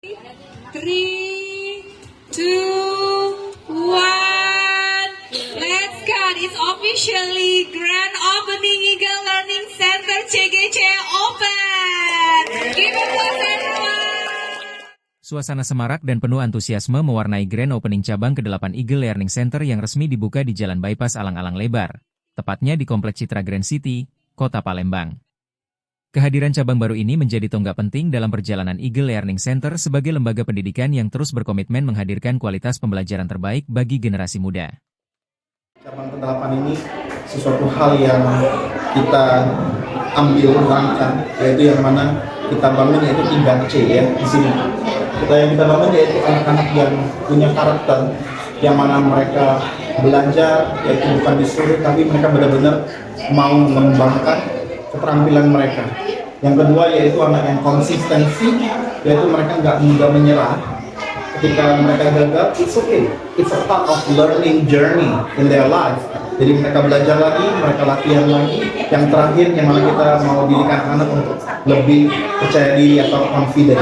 3, 2, 1. Let's cut. It's officially grand opening Eagle Learning Center CGC Open. Give applause everyone. Suasana semarak dan penuh antusiasme mewarnai grand opening cabang ke-8 Eagle Learning Center yang resmi dibuka di Jalan Bypass Alang-Alang Lebar, tepatnya di Kompleks Citra Grand City, Kota Palembang. Kehadiran cabang baru ini menjadi tonggak penting dalam perjalanan Eagle Learning Center sebagai lembaga pendidikan yang terus berkomitmen menghadirkan kualitas pembelajaran terbaik bagi generasi muda. Cabang ke-8 ini sesuatu hal yang kita ambil langkah, yaitu yang mana kita bangun yaitu 3C ya di sini. Yang kita bangun yaitu anak-anak yang punya karakter, yang mana mereka belajar yaitu bukan disuruh, tapi mereka benar-benar mau mengembangkan keterampilan mereka. Yang kedua yaitu anak yang konsistensi, yaitu mereka nggak mudah menyerah. Ketika mereka gagal, it's okay. It's a part of learning journey in their life. Jadi mereka belajar lagi, mereka latihan lagi. Yang terakhir yang mana kita mau didikan anak untuk lebih percaya diri atau confident.